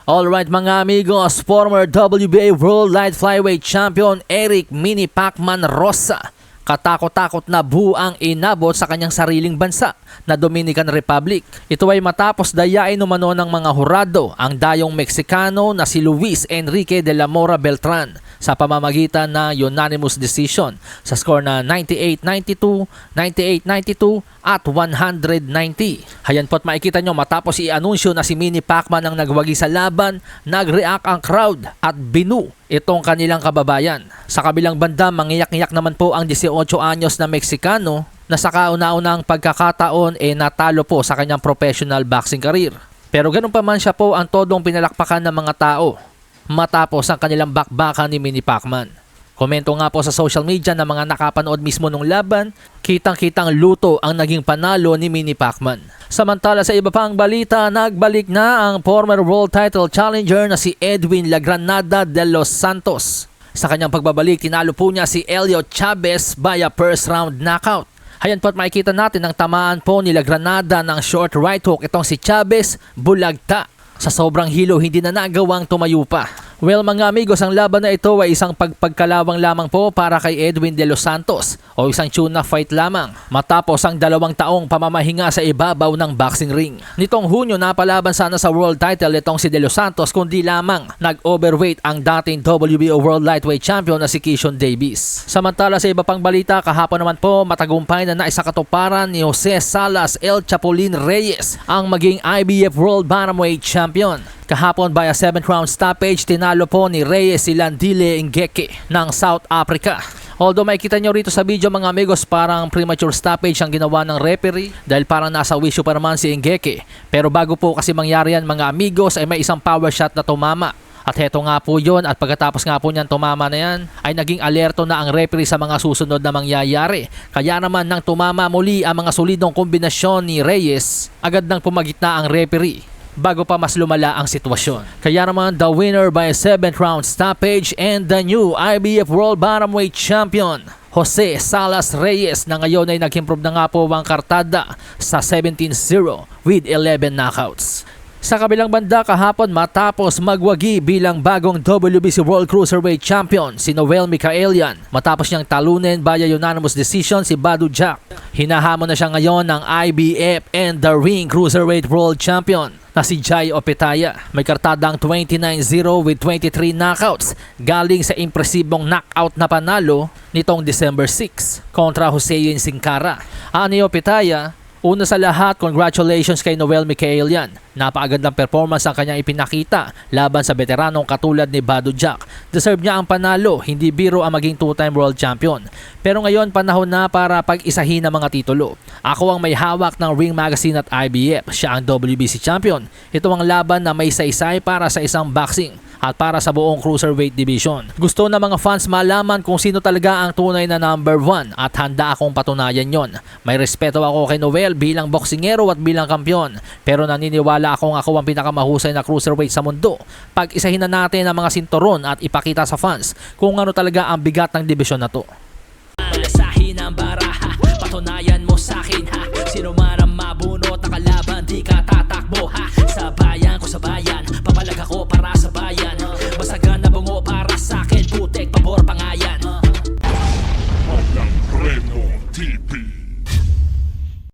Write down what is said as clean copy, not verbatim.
Alright mga amigos, former WBA World Light Flyweight Champion Eric Mini Pacman Rosa katakot-takot na buang inabot sa kanyang sariling bansa na Dominican Republic. Ito ay matapos dayain umano ng mga hurado ang dayong Meksikano na si Luis Enrique de la Mora Beltran sa pamamagitan na unanimous decision sa score na 98-92, 98-92 at 190. Hayan po't makikita nyo matapos i-anunsyo na si Mini Pacman ang nagwagi sa laban, nag-react ang crowd at binu itong kanilang kababayan. Sa kabilang banda, mangiyak-iyak naman po ang 18 anyos na Meksikano na sa kauna-unang pagkakataon natalo po sa kanyang professional boxing career. Pero ganun pa man siya po ang todong pinalakpakan ng mga tao matapos ang kanilang bakbakan ni Mini Pacman. Komento nga po sa social media ng mga nakapanood mismo ng laban, kitang-kitang luto ang naging panalo ni Mini Pacman. Samantala sa iba pang balita, nagbalik na ang former world title challenger na si Edwin La Granada de los Santos. Sa kanyang pagbabalik, tinalo po niya si Elliot Chavez via first round knockout. Hayan po't makikita natin ang tamaan po ni La Granada ng short right hook. Itong si Chavez, bulagta. Sa sobrang hilo, hindi na nagawang tumayo pa. Well mga amigos, ang laban na ito ay isang pagkalawang lamang po para kay Edwin de los Santos o isang tuna fight lamang matapos ang 2 taong pamamahinga sa ibabaw ng boxing ring. Nitong Hunyo, napalaban sana sa world title itong si de los Santos kundi lamang nag-overweight ang dating WBO World Lightweight Champion na si Keishon Davis. Samantala sa iba pang balita, kahapon naman po matagumpay na naisakatuparan ni Jose Salas El Chapulin Reyes ang maging IBF World Bantamweight Champion. Kahapon via 7th round stoppage, tinalo po ni Reyes si Landile Ngeke ng South Africa. Although makikita nyo rito sa video mga amigos, parang premature stoppage ang ginawa ng referee dahil parang nasa wisyo pa naman si Ngeke. Pero bago po kasi mangyari yan mga amigos ay may isang power shot na tumama. At heto nga po yun, at pagkatapos nga po niyan tumama na yan ay naging alerto na ang referee sa mga susunod na mangyayari. Kaya naman nang tumama muli ang mga solidong kombinasyon ni Reyes, agad nang pumagitna ang referee bago pa mas lumala ang sitwasyon. Kaya naman the winner by 7th round stoppage and the new IBF World Bantamweight Champion Jose Salas Reyes na ngayon ay nag-improve na nga po ang kartada sa 17-0 with 11 knockouts. Sa kabilang banda, kahapon matapos magwagi bilang bagong WBC World Cruiserweight Champion si Noel Michaelian matapos niyang talunin via unanimous decision si Badou Jack. Hinahamon na siya ngayon ng IBF and the Ring Cruiserweight World Champion na si Jai Opetaya. May kartadang 29-0 with 23 knockouts galing sa impresibong knockout na panalo nitong December 6 kontra Hussein Sincara. Ani Opetaya, una sa lahat, congratulations kay Noel Michaelian. Napakagandang performance ang kanyang ipinakita laban sa veteranong katulad ni Badou Jack. Deserve niya ang panalo, hindi biro ang maging 2-time world champion. Pero ngayon panahon na para pag-isahin ang mga titulo. Ako ang may hawak ng Ring Magazine at IBF. Siya ang WBC champion. Ito ang laban na may saysay para sa isang boxing at para sa buong cruiserweight division. Gusto na mga fans malaman kung sino talaga ang tunay na number 1 at handa akong patunayan yon. May respeto ako kay Noel bilang boksingero at bilang kampiyon, pero naniniwala akong ako ang pinakamahusay na cruiserweight sa mundo. Pag-isahin na natin ang mga sinturon at ipakita sa fans kung ano talaga ang bigat ng division na to.